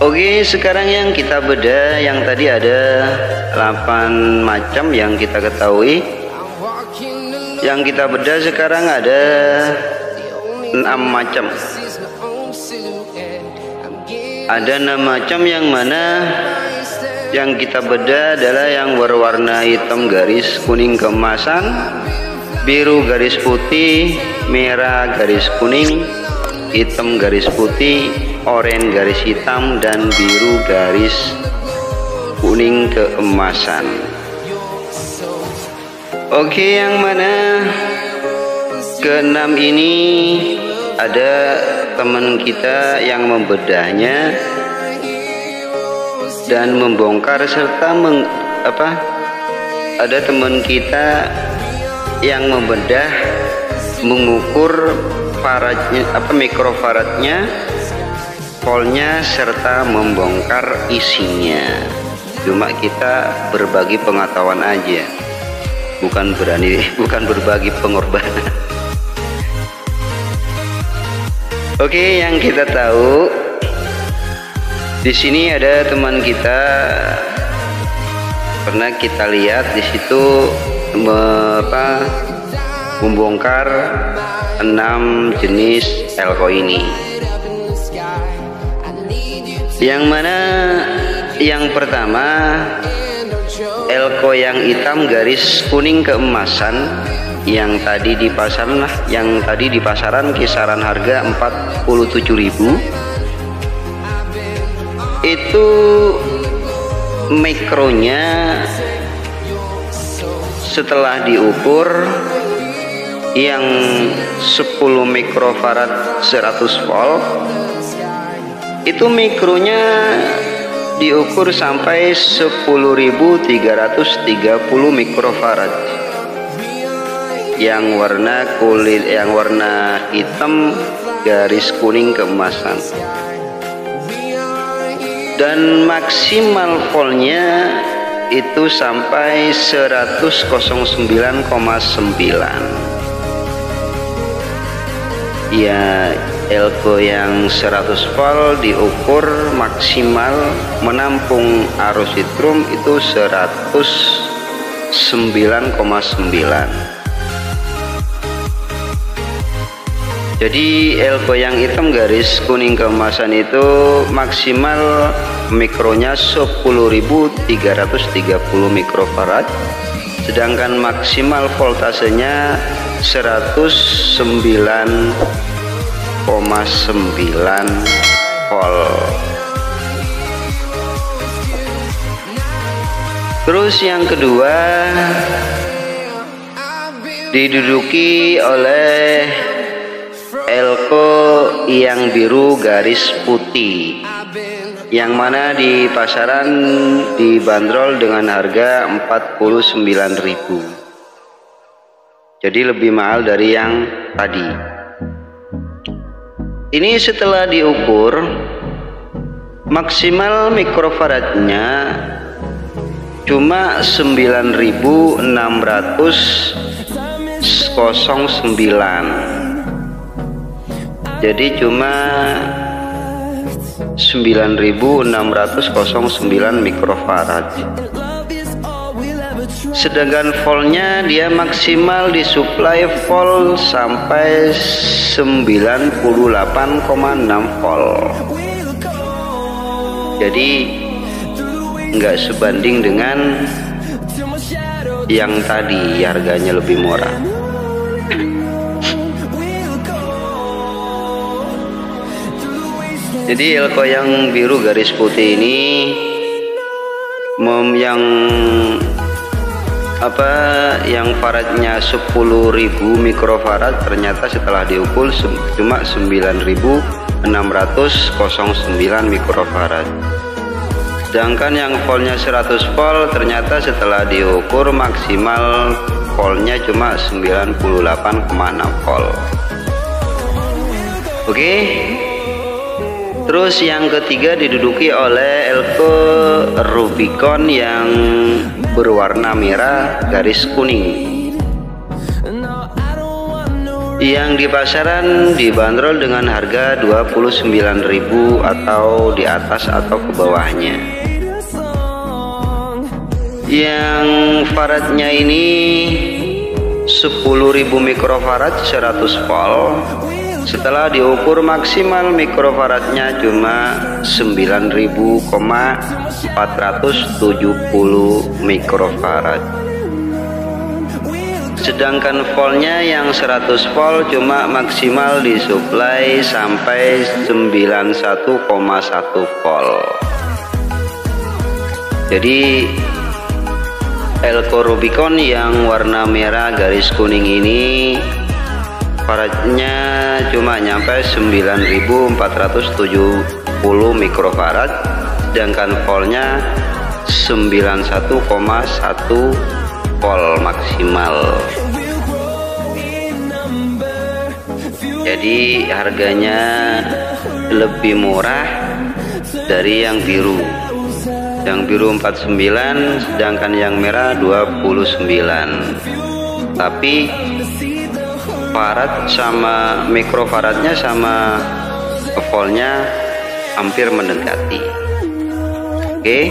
Oke, sekarang yang kita bedah, yang tadi ada 8 macam yang kita ketahui. Yang kita bedah sekarang ada 6 macam. Ada 6 macam, yang mana yang kita bedah adalah yang berwarna hitam garis kuning keemasan, biru garis putih, merah garis kuning, hitam garis putih, oranye garis hitam, dan biru garis kuning keemasan. Oke, yang mana keenam ini ada teman kita yang membedahnya dan membongkar serta ada teman kita yang membedah, mengukur faradnya, mikrofaradnya, voltnya, serta membongkar isinya. Cuma kita berbagi pengetahuan aja, bukan berbagi pengorbanan. Oke, yang kita tahu di sini ada teman kita, pernah kita lihat di situ membongkar 6 jenis elko ini. Yang mana yang pertama, elko yang hitam garis kuning keemasan, yang tadi di pasaran kisaran harga 47.000. Itu mikronya setelah diukur yang 10 mikrofarad 100 volt, itu mikronya diukur sampai 10.330 mikrofarad. Yang warna hitam garis kuning keemasan, dan maksimal voltnya itu sampai 109,9. Ya, elko yang 100 volt diukur maksimal menampung arus setrum itu 109,9. Jadi elko yang hitam garis kuning keemasan itu maksimal mikronya 10.330 mikrofarad, sedangkan maksimal voltasenya 109,9 volt. Terus yang kedua diduduki oleh elko yang biru garis putih, yang mana di pasaran dibanderol dengan harga 49.000. Jadi lebih mahal dari yang tadi. Ini setelah diukur maksimal mikrofaradnya cuma 9.609. Jadi cuma 9.609 mikrofarad. Sedangkan voltnya dia maksimal disuplai volt sampai 98,6 volt. Jadi nggak sebanding dengan yang tadi, harganya lebih murah. Jadi elko yang biru garis putih ini yang faradnya 10.000 mikrofarad, ternyata setelah diukur cuma 9.609 mikrofarad. Sedangkan yang voltnya 100 volt ternyata setelah diukur maksimal voltnya cuma 98,6 volt. Oke. Terus yang ketiga diduduki oleh elko Rubicon yang berwarna merah garis kuning. yang di pasaran dibanderol dengan harga 29.000 atau di atas atau ke bawahnya. Yang faradnya ini 10.000 mikrofarad 100 volt. Setelah diukur maksimal mikrofaradnya cuma 9.470 mikrofarad. Sedangkan voltnya yang 100 volt cuma maksimal disuplai sampai 91,1 volt. Jadi Elko Rubicon yang warna merah garis kuning ini faradnya cuma nyampe 9.470 mikrofarad, sedangkan voltnya 91,1 volt maksimal. Jadi harganya lebih murah dari yang biru. Yang biru 49, sedangkan yang merah 29. Tapi farad sama mikrofaradnya sama voltnya hampir mendekati. Oke.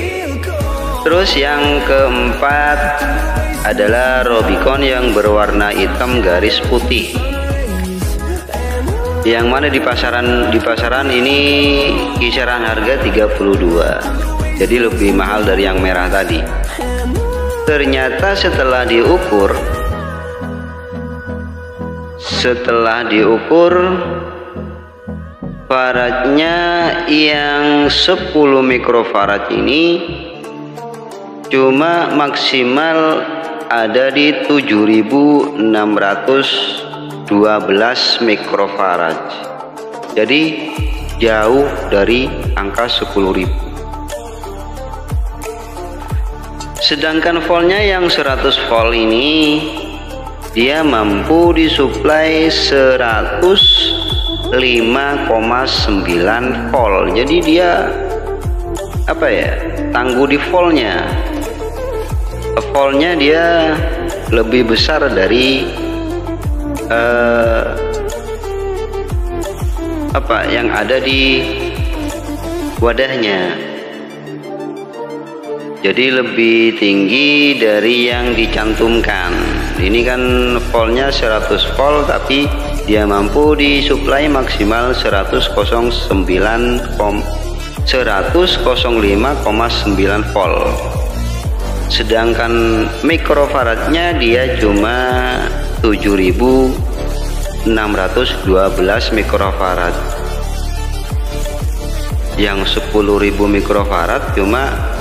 Terus yang keempat adalah Rubicon yang berwarna hitam garis putih. Yang mana di pasaran ini kisaran harga 32. Jadi lebih mahal dari yang merah tadi. Ternyata setelah diukur faradnya yang 10 mikrofarad ini cuma maksimal ada di 7.612 mikrofarad. Jadi jauh dari angka 10.000. Sedangkan voltnya yang 100 volt ini dia mampu disuplai 105,9 volt. Jadi dia tangguh di voltnya. Voltnya dia lebih besar dari yang ada di wadahnya. Jadi lebih tinggi dari yang dicantumkan. Ini kan voltnya 100 volt, tapi dia mampu disuplai maksimal 105,9 volt. Sedangkan mikrofaradnya dia cuma 7.612 mikrofarad. Yang 10.000 mikrofarad cuma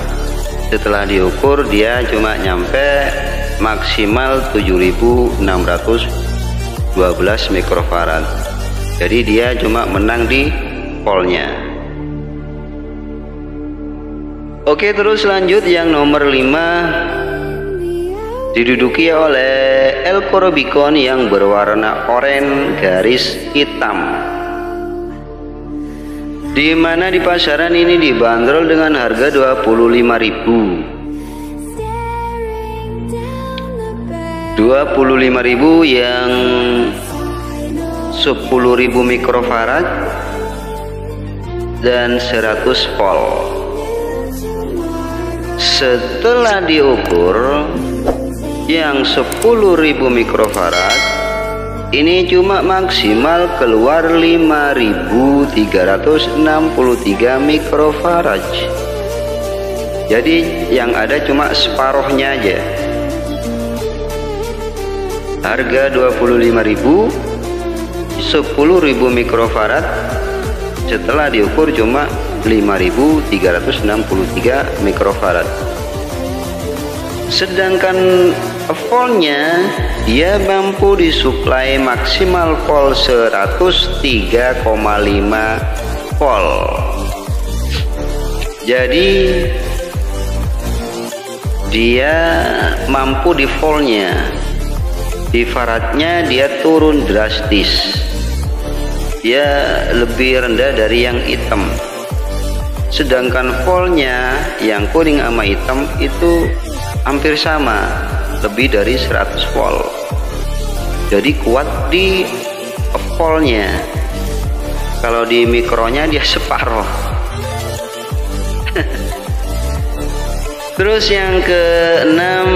setelah diukur dia cuma nyampe maksimal 7.612 mikrofarad. Jadi dia cuma menang di voltnya. Oke, terus lanjut yang nomor 5 diduduki oleh Elko Rubicon yang berwarna oranye garis hitam, di mana di pasaran ini dibanderol dengan harga 25.000. 25.000 yang 10.000 mikrofarad dan 100 volt. Setelah diukur yang 10.000 mikrofarad ini cuma maksimal keluar 5.363 mikrofarad. Jadi yang ada cuma separuhnya aja. Harga 25.000, 10.000 mikrofarad, setelah diukur cuma 5.363 mikrofarad. Sedangkan voltnya dia mampu disuplai maksimal volt 103,5 volt. Jadi dia mampu di voltnya, di faradnya dia turun drastis. Dia lebih rendah dari yang hitam. Sedangkan voltnya yang kuning sama hitam itu hampir sama, lebih dari 100 volt. Jadi kuat di voltnya. Kalau di mikronya dia separoh. Terus yang keenam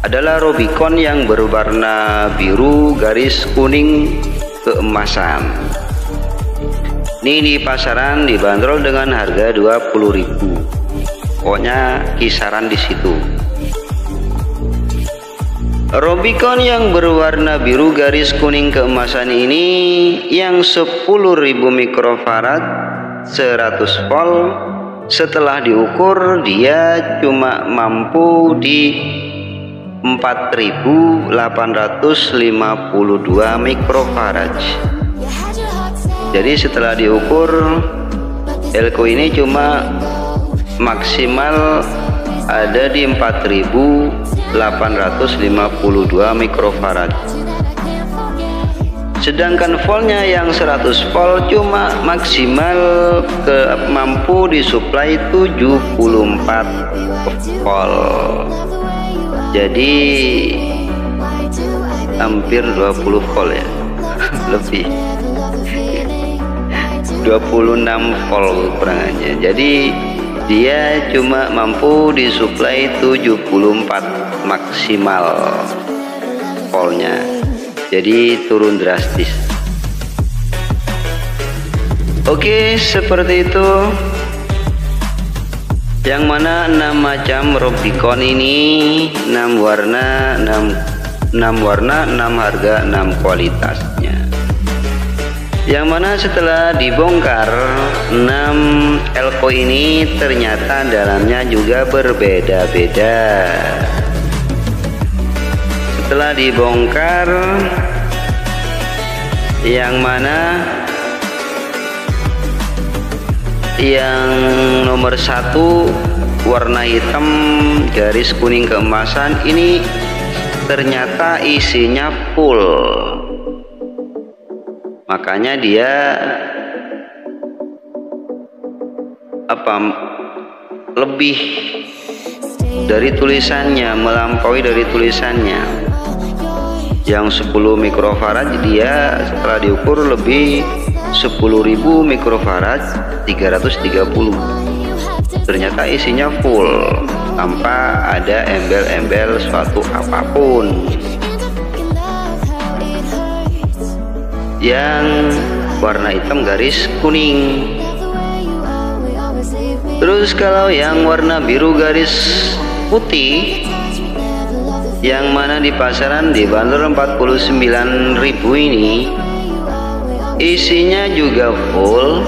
adalah Rubicon yang berwarna biru garis kuning keemasan. Ini di pasaran dibanderol dengan harga 20.000. Pokoknya kisaran di situ. Rubicon yang berwarna biru garis kuning keemasan ini yang 10.000 mikrofarad 100 volt, setelah diukur dia cuma mampu di 4.852 mikrofarad. Jadi setelah diukur Elko ini cuma maksimal ada di 4.852 mikrofarad. Sedangkan voltnya yang 100 volt cuma maksimal mampu disuplai 74 volt. Jadi hampir 20 volt ya. Lebih 26 volt kurangannya. Jadi dia cuma mampu disuplai 74 maksimal voltnya. Jadi turun drastis. Oke, seperti itu. Yang mana 6 macam Rubicon ini, 6 warna, 6 harga, 6 kualitasnya. Yang mana setelah dibongkar 6 Elko ini ternyata dalamnya juga berbeda-beda. Setelah dibongkar, yang mana yang nomor 1 warna hitam garis kuning keemasan ini ternyata isinya full. Makanya dia lebih dari tulisannya, melampaui dari tulisannya. Yang 10 mikrofarad dia setelah diukur lebih 10.000 mikrofarad 330. Ternyata isinya full tanpa ada embel-embel suatu apapun. Yang warna hitam garis kuning. Terus kalau yang warna biru garis putih, yang mana di pasaran dibanderol 49.000 ini, isinya juga full,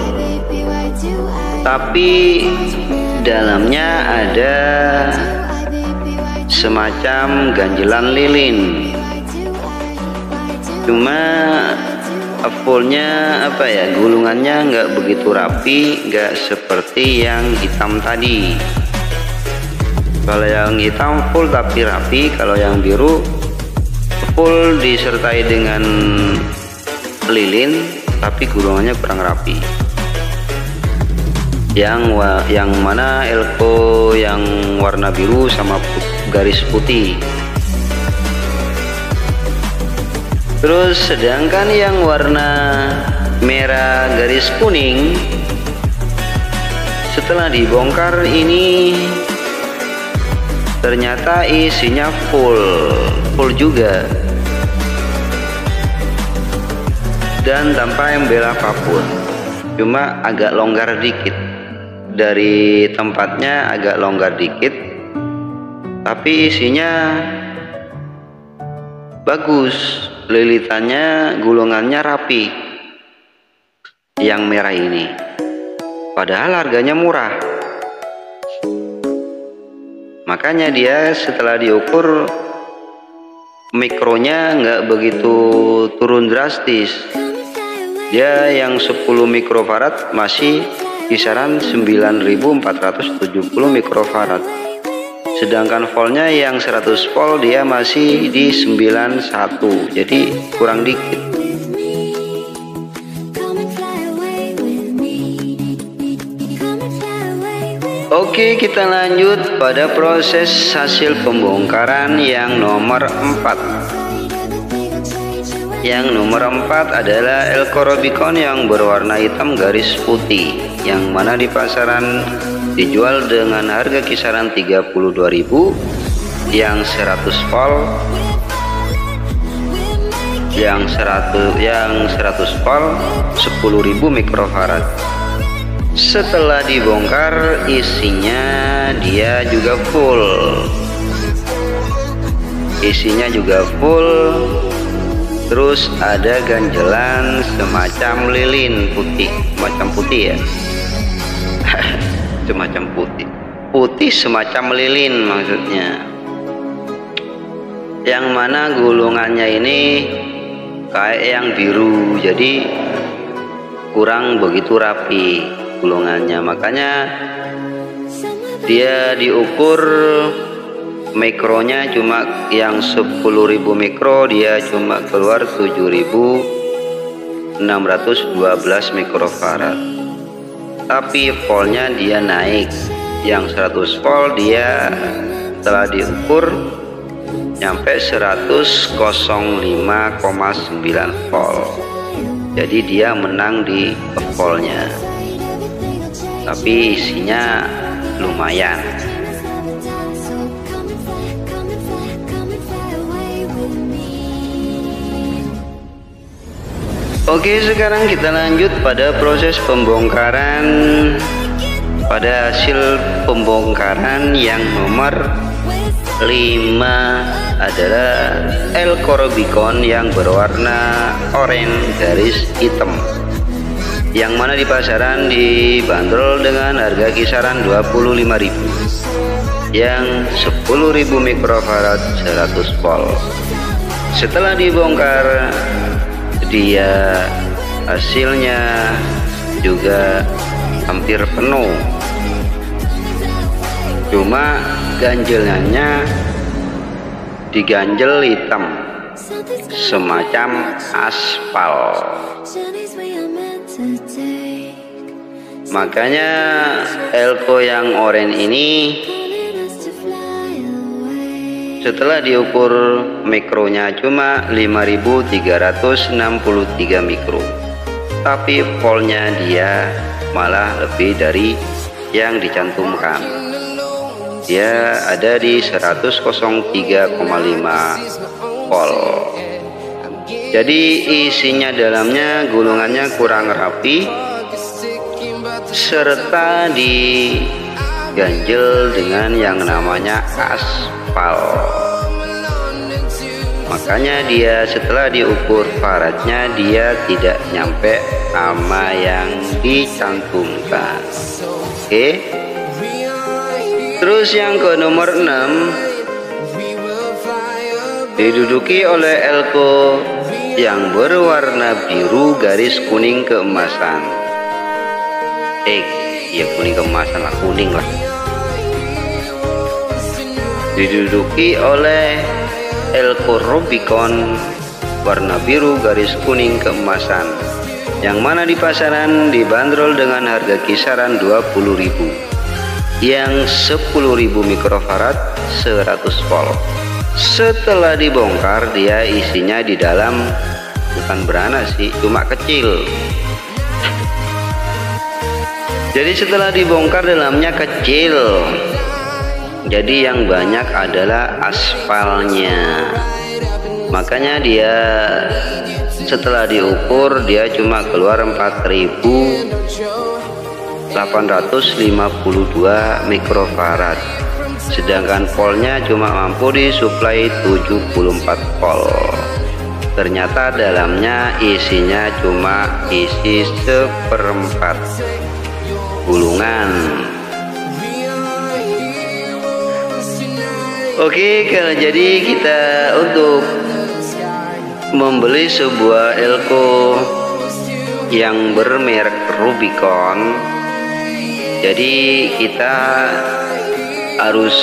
tapi dalamnya ada semacam ganjelan lilin. Cuma fullnya gulungannya nggak begitu rapi, nggak seperti yang hitam tadi. Kalau yang hitam full tapi rapi, kalau yang biru full disertai dengan lilin tapi gulungannya kurang rapi. Yang mana Elko yang warna biru sama garis putih. Terus sedangkan yang warna merah garis kuning setelah dibongkar ini ternyata isinya full juga dan tanpa embel apapun, cuma agak longgar dikit dari tempatnya, agak longgar dikit, tapi isinya bagus. Lilitannya, gulungannya rapi. Yang merah ini, padahal harganya murah. Makanya dia setelah diukur mikronya nggak begitu turun drastis. Dia yang 10 mikrofarad masih kisaran 9.470 mikrofarad. Sedangkan voltnya yang 100 volt dia masih di 91, jadi kurang dikit. Oke, kita lanjut pada proses hasil pembongkaran yang nomor 4. Yang nomor 4 adalah Elko Rubicon yang berwarna hitam garis putih, yang mana di pasaran dijual dengan harga kisaran 32.000, yang 100 volt, yang 100 volt 10.000 mikrofarad. Setelah dibongkar, isinya dia juga full. Isinya juga full. Terus ada ganjelan semacam lilin putih, semacam putih ya. Semacam putih semacam lilin maksudnya. Yang mana gulungannya ini kayak yang biru, jadi kurang begitu rapi gulungannya. Makanya dia diukur mikronya cuma yang 10.000 mikro, dia cuma keluar 7.612 mikrofarad. Tapi voltnya dia naik, yang 100 volt dia telah diukur nyampe 105,9 volt. Jadi dia menang di voltnya, tapi isinya lumayan. Oke, sekarang kita lanjut pada proses pembongkaran. Pada hasil pembongkaran yang nomor 5 adalah Elko Rubicon yang berwarna oranye garis hitam, yang mana di pasaran dibanderol dengan harga kisaran 25.000, yang 10.000 mikrofarad 100 volt. Setelah dibongkar, dia hasilnya juga hampir penuh, cuma ganjelannya diganjel hitam semacam aspal. Makanya Elko yang oranye ini setelah diukur mikronya cuma 5.363 mikro, tapi voltnya dia malah lebih dari yang dicantumkan. Dia ada di 103,5 volt. Jadi isinya dalamnya gulungannya kurang rapi, serta diganjel dengan yang namanya aspal. Makanya dia setelah diukur faradnya dia tidak nyampe sama yang dicantumkan. Oke. Terus yang ke nomor 6 diduduki oleh Elko yang berwarna biru garis kuning keemasan. Ya kuning keemasan lah, kuning lah. Diduduki oleh Elko Rubicon warna biru garis kuning keemasan, yang mana di pasaran dibanderol dengan harga kisaran 20.000, yang 10.000 mikrofarad 100 volt. Setelah dibongkar, dia isinya di dalam bukan beranak sih, cuma kecil. Jadi setelah dibongkar dalamnya kecil, jadi yang banyak adalah aspalnya. Makanya dia setelah diukur dia cuma keluar 4.852 mikrofarad, sedangkan voltnya cuma mampu disuplai 74 volt. Ternyata dalamnya isinya cuma isi 1/4 gulungan. Oke, kalau jadi kita untuk membeli sebuah Elko yang bermerek Rubicon, jadi kita harus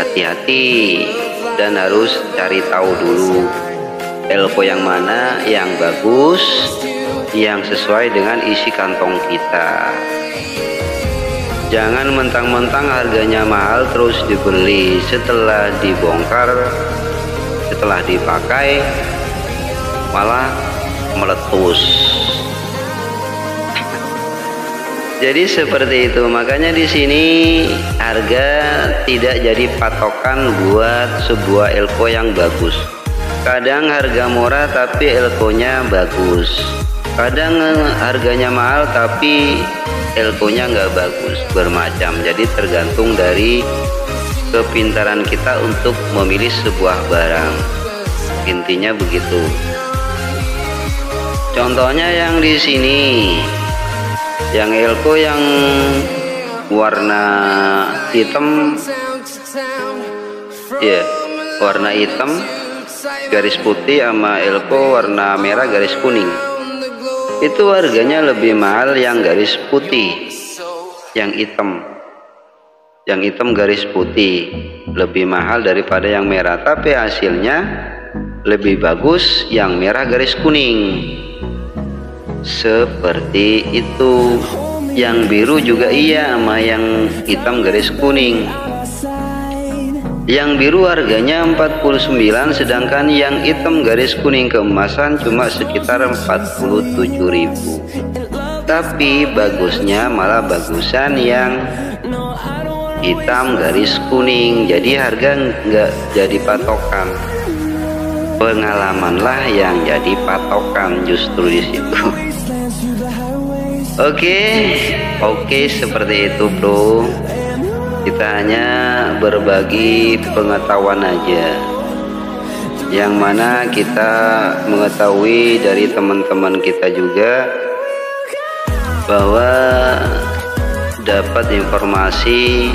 hati-hati dan harus cari tahu dulu Elko yang mana yang bagus, yang sesuai dengan isi kantong kita. Jangan mentang-mentang harganya mahal terus dibeli, setelah dibongkar, setelah dipakai malah meletus. Jadi seperti itu, makanya di sini harga tidak jadi patokan buat sebuah elko yang bagus. Kadang harga murah tapi elkonya bagus, kadang harganya mahal tapi elkonya nggak bagus, bermacam. Jadi tergantung dari kepintaran kita untuk memilih sebuah barang, intinya begitu. Contohnya yang di sini, yang elko yang warna hitam, ya warna hitam garis putih sama elko warna merah garis kuning, itu harganya lebih mahal yang garis putih, yang hitam garis putih lebih mahal daripada yang merah, tapi hasilnya lebih bagus yang merah garis kuning. Seperti itu. Yang biru juga iya sama yang hitam garis kuning. Yang biru harganya 49, sedangkan yang hitam garis kuning keemasan cuma sekitar 47.000. Tapi bagusnya malah bagusan yang hitam garis kuning. Jadi harga nggak jadi patokan, pengalamanlah yang jadi patokan justru di situ. Oke, seperti itu bro. Kita hanya berbagi pengetahuan aja, yang mana kita mengetahui dari teman-teman kita juga bahwa dapat informasi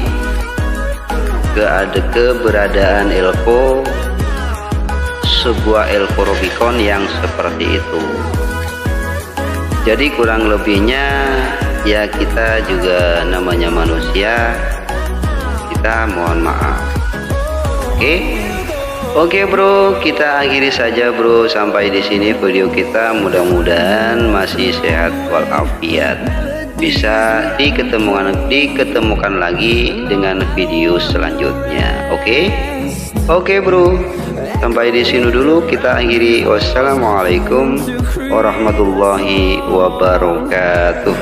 keberadaan elko, sebuah elko Rubicon yang seperti itu. Jadi kurang lebihnya ya kita juga namanya manusia, kita mohon maaf. Oke bro, kita akhiri saja bro sampai di sini video kita. Mudah-mudahan masih sehat walafiat, bisa diketemukan lagi dengan video selanjutnya. Oke bro, sampai di sini dulu kita akhiri. Wassalamualaikum warahmatullahi wabarakatuh.